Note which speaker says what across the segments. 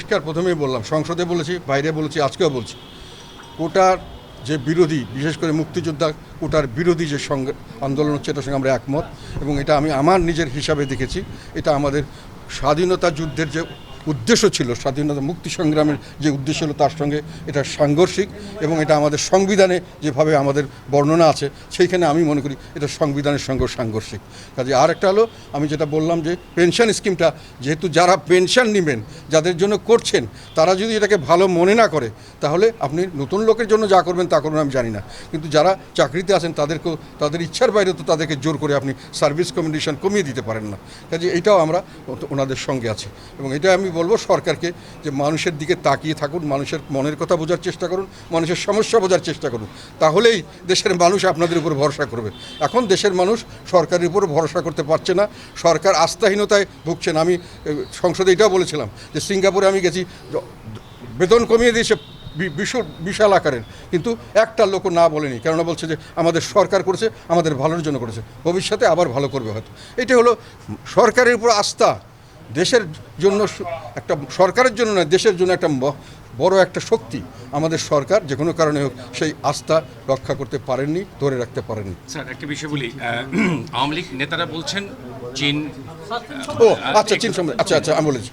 Speaker 1: পরিষ্কার প্রথমেই বললাম, সংসদে বলেছি, বাইরে বলেছি, আজকেও বলছি, কোটার যে বিরোধী, বিশেষ করে মুক্তিযোদ্ধা কোটার বিরোধী যে আন্দোলন হচ্ছে, এটার সঙ্গে আমরা একমত। এবং এটা আমি আমার নিজের হিসাবে দেখেছি, এটা আমাদের স্বাধীনতা যুদ্ধের যে উদ্দেশ্য ছিল, স্বাধীনতা মুক্তি সংগ্রামের যে উদ্দেশ্য ছিল, তার সঙ্গে এটা সাংঘর্ষিক। এবং এটা আমাদের সংবিধানে যেভাবে আমাদের বর্ণনা আছে, সেইখানে আমি মনে করি এটা সংবিধানের সঙ্গেও সাংঘর্ষিক। কাজে আর একটা হলো, আমি যেটা বললাম যে পেনশন স্কিমটা, যেহেতু যারা পেনশন নেবেন, যাদের জন্য করছেন, তারা যদি এটাকে ভালো মনে না করে, তাহলে আপনি নতুন লোকের জন্য যা করবেন তা করবেন আমি জানি না, কিন্তু যারা চাকরিতে আছেন তাদেরকেও তাদের ইচ্ছার বাইরে তো তাদেরকে জোর করে আপনি সার্ভিস কন্ডিশন কমিয়ে দিতে পারেন না। কাজে এইটাও আমরা ওনাদের সঙ্গে আছি। এবং এটা আমি বলবো সরকারকে, যে মানুষের দিকে তাকিয়ে থাকুন, মানুষের মনের কথা বোঝার চেষ্টা করুন, মানুষের সমস্যা বোঝার চেষ্টা করুন, তাহলেই দেশের মানুষ আপনাদের উপর ভরসা করবে। এখন দেশের মানুষ সরকারের উপর ভরসা করতে পারছে না, সরকার আস্থাহীনতায় ভুগছেন। আমি সংসদে এটাও বলেছিলাম যে সিঙ্গাপুরে আমি গেছি, বেতন কমিয়ে দিয়েছে বিশাল আকারের, কিন্তু একটা লোক না বলেনি, কেননা বলছে যে আমাদের সরকার করেছে, আমাদের ভালোর জন্য করেছে, ভবিষ্যতে আবার ভালো করবে হয়তো। এটা হলো সরকারের উপর আস্থা। দেশের জন্য একটা, সরকারের জন্য নয়, দেশের জন্য একটা বড় একটা শক্তি আমাদের সরকার, যে কোনো কারণে হোক সেই আস্থা রক্ষা করতে পারেননি, ধরে রাখতে পারেননি।
Speaker 2: স্যার, একটা বিষয় বলি, আওয়ামী লীগ নেতারা বলছেন চীন,
Speaker 1: আচ্ছা চীন সম্বন্ধে, আচ্ছা আমি বলেছি,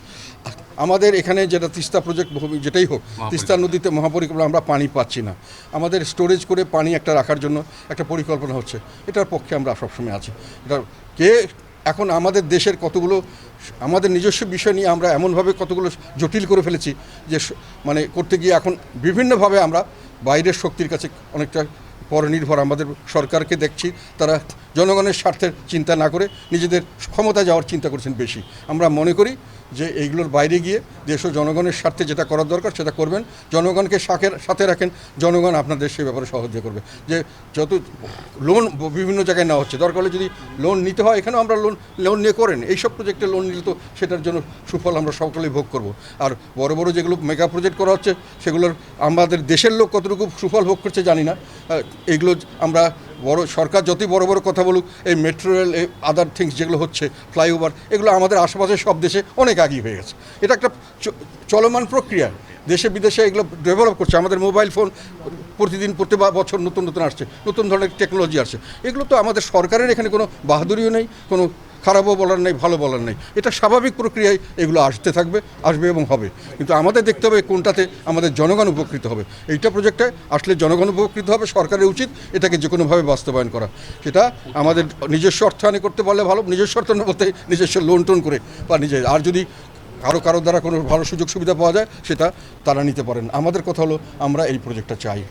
Speaker 1: আমাদের এখানে যেটা তিস্তা প্রজেক্ট, যেটাই হোক, তিস্তা নদীতে মহাপরিকল্পনা, আমরা পানি পাচ্ছি না, আমাদের স্টোরেজ করে পানি একটা রাখার জন্য একটা পরিকল্পনা হচ্ছে, এটার পক্ষে আমরা সবসময় আছি। এটা কে এখন আমাদের দেশের কতগুলো, আমাদের নিজস্ব বিষয় নিয়ে আমরা এমনভাবে কতগুলো জটিল করে ফেলেছি যে মানে করতে গিয়ে এখন বিভিন্নভাবে আমরা বাইরের শক্তির কাছে অনেকটা পরনির্ভর। আমাদের সরকারকে দেখছি তারা জনগণের স্বার্থের চিন্তা না করে নিজেদের ক্ষমতা যাওয়ার চিন্তা করছেন বেশি। আমরা মনে করি যে এইগুলোর বাইরে গিয়ে দেশ ও জনগণের স্বার্থে যেটা করার দরকার সেটা করবেন, জনগণকে সাথে রাখেন, জনগণ আপনাদের সে ব্যাপারে সহযোগিতা করবে। যে যত লোন বিভিন্ন জায়গায় নেওয়া হচ্ছে, দরকার হলে যদি লোন নিতে হয়, এখানেও আমরা লোন নিয়ে করেন, এইসব প্রজেক্টে লোন নিলে তো সেটার জন্য সুফল আমরা সকলেই ভোগ করব। আর বড় বড় যেগুলো মেগা প্রজেক্ট করা হচ্ছে, সেগুলোর আমাদের দেশের লোক কতটুকু সুফল ভোগ করছে জানি না। এইগুলো আমরা বড় সরকার যতই বড় বড় কথা বলুক, এই মেট্রো রেল, এই আদার থিংস যেগুলো হচ্ছে, ফ্লাইওভার, এগুলো আমাদের আশেপাশে সব দেশে অনেক আগিয়ে হয়ে গেছে। এটা একটা চলমান প্রক্রিয়া, দেশে বিদেশে এগুলো ডেভেলপ করছে। আমাদের মোবাইল ফোন প্রতি বছর নতুন নতুন আসছে, নতুন ধরনের টেকনোলজি আসছে। এগুলো তো আমাদের সরকারের এখানে কোনো বাহাদুরিও নেই, কোনো খারাপও বলার নেই, ভালো বলার নেই। এটা স্বাভাবিক প্রক্রিয়ায় এগুলো আসবে এবং হবে। কিন্তু আমাদের দেখতে হবে কোনটাতে আমাদের জনগণ উপকৃত হবে। এইটা প্রজেক্টে আসলে জনগণ উপকৃত হবে, সরকারের উচিত এটাকে যে কোনোভাবে বাস্তবায়ন করা। সেটা আমাদের নিজস্ব অর্থায়নে করতে পারলে ভালো, নিজস্ব অর্থায়ন বলতে নিজস্ব লোন টোন করে বা আর যদি কারো দ্বারা কোনো ভালো সুযোগ সুবিধা পাওয়া যায়, সেটা তারা নিতে পারেন। আমাদের কথা হলো আমরা এই প্রজেক্টটা চাই।